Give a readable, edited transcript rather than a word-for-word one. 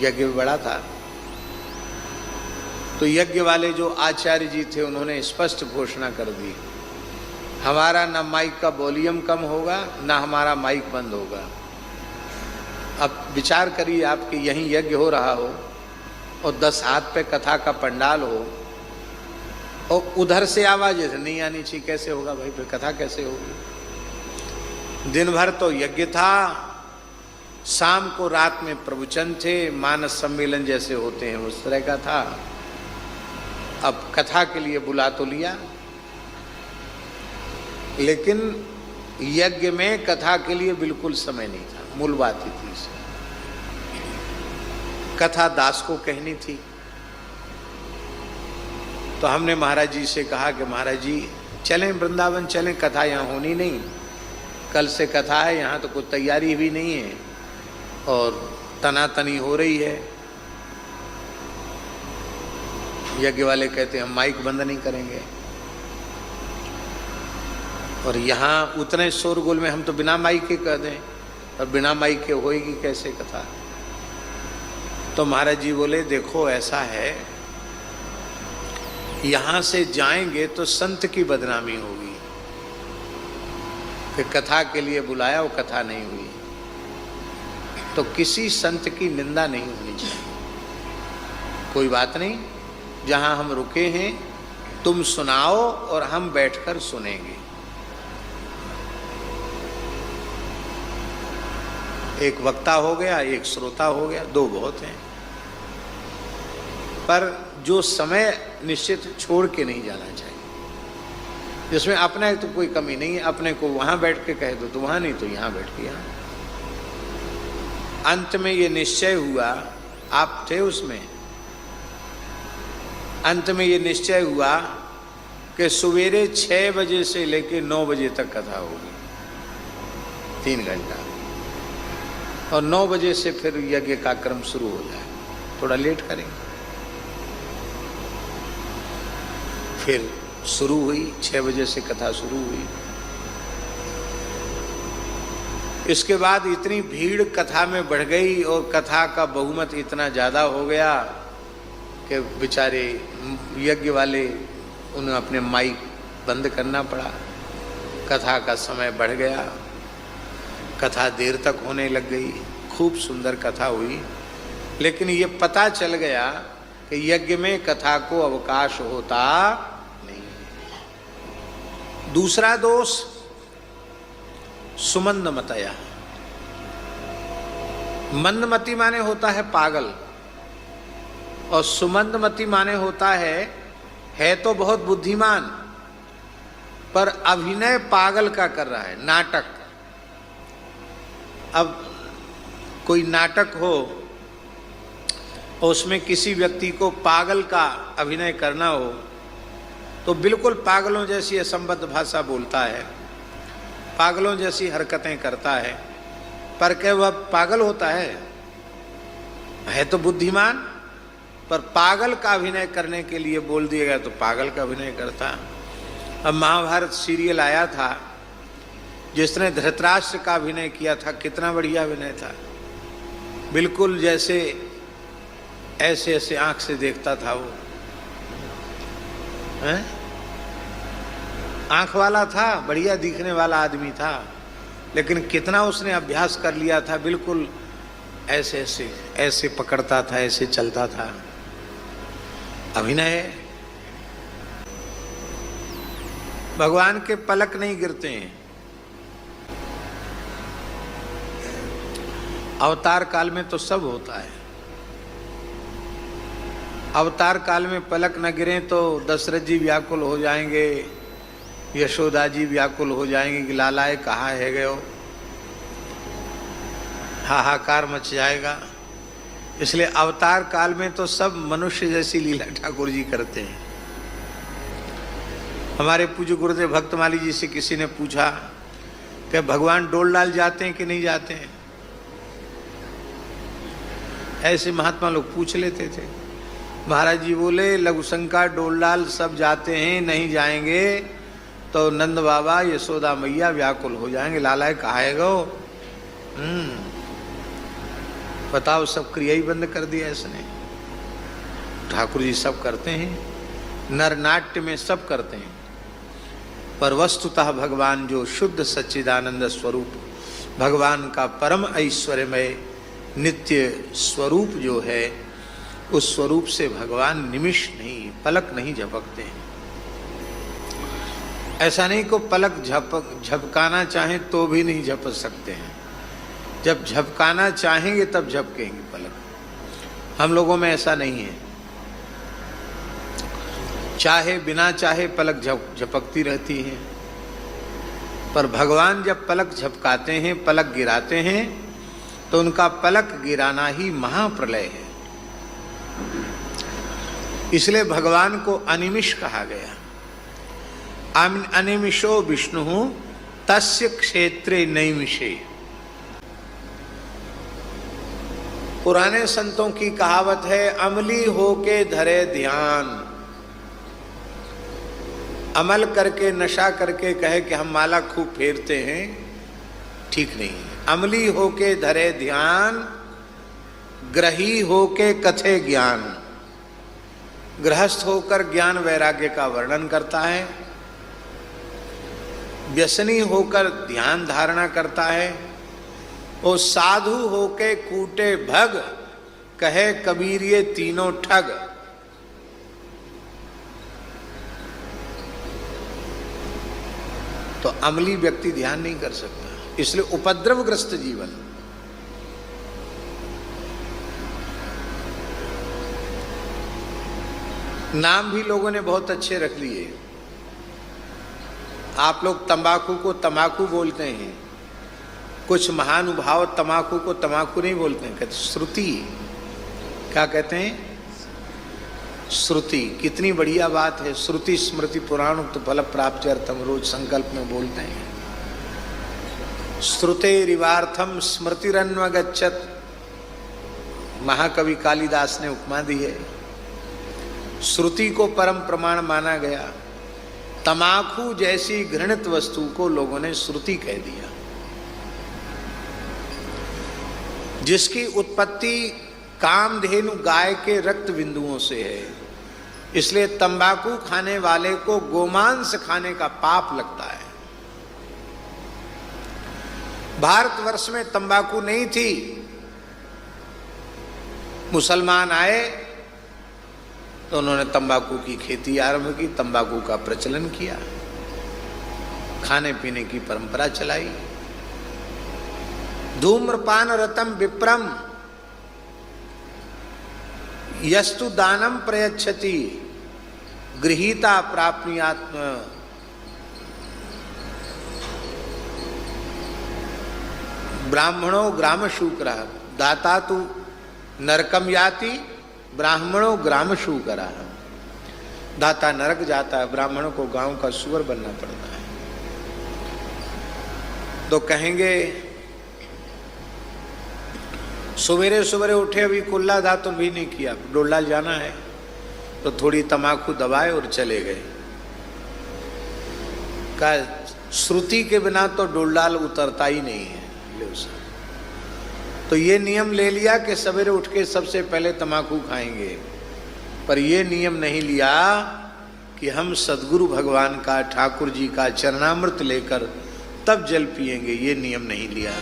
यज्ञ बड़ा था। तो यज्ञ वाले जो आचार्य जी थे उन्होंने स्पष्ट घोषणा कर दी, हमारा ना माइक का वॉल्यूम कम होगा ना हमारा माइक बंद होगा। अब विचार करिए, आपके यहीं यज्ञ हो रहा हो और 10 हाथ पे कथा का पंडाल हो और उधर से आवाज नहीं आनी चाहिए, कैसे होगा भाई, फिर कथा कैसे होगी। दिन भर तो यज्ञ था, शाम को रात में प्रवचन थे, मानस सम्मेलन जैसे होते हैं उस तरह का था। अब कथा के लिए बुला तो लिया, लेकिन यज्ञ में कथा के लिए बिल्कुल समय नहीं था। मूल बात ही थी, कथा दास को कहनी थी। तो हमने महाराज जी से कहा कि महाराज जी चलें वृंदावन चलें, कथा यहाँ होनी नहीं, कल से कथा है, यहाँ तो कोई तैयारी भी नहीं है और तनातनी हो रही है। यज्ञ वाले कहते हम माइक बंद नहीं करेंगे, और यहाँ उतने शोरगुल में हम तो बिना माइक के कह दें, और बिना माइक के होएगी कैसे कथा। तो महाराज जी बोले देखो ऐसा है, यहाँ से जाएंगे तो संत की बदनामी होगी कि कथा के लिए बुलाया वो कथा नहीं हुई। तो किसी संत की निंदा नहीं होनी चाहिए। कोई बात नहीं, जहाँ हम रुके हैं तुम सुनाओ और हम बैठकर सुनेंगे। एक वक्ता हो गया, एक श्रोता हो गया, 2 बहुत हैं। पर जो समय निश्चित छोड़ के नहीं जाना चाहिए, जिसमें अपने तो कोई कमी नहीं है, अपने को वहां बैठ के कह दो तो वहां, नहीं तो यहां बैठ के यहाँ। अंत में ये निश्चय हुआ, आप थे उसमें, अंत में ये निश्चय हुआ कि सवेरे 6 बजे से लेकर 9 बजे तक कथा होगी, 3 घंटा, और 9 बजे से फिर यज्ञ का क्रम शुरू हो जाए। थोड़ा लेट करेंगे। फिर शुरू हुई, 6 बजे से कथा शुरू हुई। इसके बाद इतनी भीड़ कथा में बढ़ गई और कथा का बहुमत इतना ज़्यादा हो गया कि बेचारे यज्ञ वाले, उन्हें अपने माइक बंद करना पड़ा। कथा का समय बढ़ गया, कथा देर तक होने लग गई। खूब सुंदर कथा हुई, लेकिन ये पता चल गया कि यज्ञ में कथा को अवकाश होता नहीं। दूसरा दोष सुमंदमतया। मंदमती माने होता है पागल, और सुमंदमती माने होता है तो बहुत बुद्धिमान, पर अभिनय पागल का कर रहा है, नाटक। अब कोई नाटक हो और उसमें किसी व्यक्ति को पागल का अभिनय करना हो तो बिल्कुल पागलों जैसी असंबद्ध भाषा बोलता है, पागलों जैसी हरकतें करता है, पर क्या वह पागल होता है तो बुद्धिमान, पर पागल का अभिनय करने के लिए बोल दिया गया तो पागल का अभिनय करता। अब महाभारत सीरियल आया था, जिसने धृतराष्ट्र का अभिनय किया था, कितना बढ़िया अभिनय था, बिल्कुल जैसे ऐसे ऐसे आंख से देखता था वो, हैं? आंख वाला था, बढ़िया दिखने वाला आदमी था, लेकिन कितना उसने अभ्यास कर लिया था, बिल्कुल ऐसे ऐसे ऐसे पकड़ता था, ऐसे चलता था। अभिनय। भगवान के पलक नहीं गिरते हैं। अवतार काल में तो सब होता है। अवतार काल में पलक न गिरे तो दशरथ जी व्याकुल हो जाएंगे, यशोदा जी व्याकुल हो जाएंगे कि लालाए कहाँ है गए हो, हाहाकार मच जाएगा। इसलिए अवतार काल में तो सब मनुष्य जैसी लीला ठाकुर जी करते हैं। हमारे पूज्य गुरुदेव भक्तमाली जी से किसी ने पूछा कि भगवान डोल डाल जाते हैं कि नहीं जाते हैं। ऐसे महात्मा लोग पूछ लेते थे। महाराज जी बोले लघुशंका डोलडाल सब जाते हैं, नहीं जाएंगे तो नंद बाबा यशोदा मैया व्याकुल हो जाएंगे, लालाए कहा है गो। बताओ, सब क्रिया ही बंद कर दिया इसने। ठाकुर जी सब करते हैं, नरनाट्य में सब करते हैं, पर वस्तुतः भगवान जो शुद्ध सच्चिदानंद स्वरूप, भगवान का परम ऐश्वर्यमय नित्य स्वरूप जो है, उस स्वरूप से भगवान निमिष नहीं, पलक नहीं झपकते हैं। ऐसा नहीं को पलक झपकाना चाहें तो भी नहीं झपक सकते हैं। जब झपकाना चाहेंगे तब झपकेंगे पलक। हम लोगों में ऐसा नहीं है, चाहे बिना चाहे पलक झपकती रहती है। पर भगवान जब पलक झपकाते हैं, पलक गिराते हैं, तो उनका पलक गिराना ही महाप्रलय है। इसलिए भगवान को अनिमिष कहा गया। अनिमिषो विष्णु तस्य क्षेत्रे नैमिषे। पुराने संतों की कहावत है, अमली होके धरे ध्यान। अमल करके, नशा करके कहे कि हम माला खूब फेरते हैं, ठीक नहीं। अमली होके धरे ध्यान, ग्रही होके कथे ज्ञान। गृहस्थ होकर ज्ञान वैराग्य का वर्णन करता है, व्यसनी होकर ध्यान धारणा करता है, और साधु होके कूटे भग, कहे कबीर ये तीनों ठग। तो अमली व्यक्ति ध्यान नहीं कर सकता, इसलिए उपद्रवग्रस्त जीवन। नाम भी लोगों ने बहुत अच्छे रख लिए। आप लोग तंबाकू को तमाकू बोलते हैं, कुछ महानुभाव तमाकू को तमाकू नहीं बोलते हैं, कहते श्रुति। क्या कहते हैं? श्रुति। कितनी बढ़िया बात है। श्रुति स्मृति पुराण उक्त फल प्राप्त्यर्थम रोज संकल्प में बोलते हैं। श्रुतेरिवार्थम स्मृतिरन्वगच्छत, महाकवि कालिदास ने उपमा दी है। श्रुति को परम प्रमाण माना गया। तमाकू जैसी घृणित वस्तु को लोगों ने श्रुति कह दिया, जिसकी उत्पत्ति कामधेनु गाय के रक्त बिंदुओं से है। इसलिए तंबाकू खाने वाले को गोमांस खाने का पाप लगता है। भारतवर्ष में तंबाकू नहीं थी, मुसलमान आए तो उन्होंने तंबाकू की खेती आरंभ की, तंबाकू का प्रचलन किया, खाने पीने की परंपरा चलाई। धूम्रपान रतम विप्रम यस्तु दानम प्रयच्छति गृहीता प्राप्नुयात्म। ब्राह्मणों ग्राम शूकरा दाता तु नरकम याति ब्राह्मणों ग्राम शूकरा। दाता नरक जाता है, ब्राह्मणों को गांव का सुअर बनना पड़ता है। तो कहेंगे सवेरे सवेरे उठे, अभी कुल्ला दातुन भी नहीं किया, डोलाल जाना है, तो थोड़ी तमाकू दबाए और चले गए। का श्रुति के बिना तो डोलाल उतरता ही नहीं है। तो ये नियम ले लिया कि सवेरे उठ के सबसे पहले तमाकू खाएंगे, पर ये नियम नहीं लिया कि हम सद्गुरु भगवान का, ठाकुर जी का चरणामृत लेकर तब जल पिएंगे। ये नियम नहीं लिया।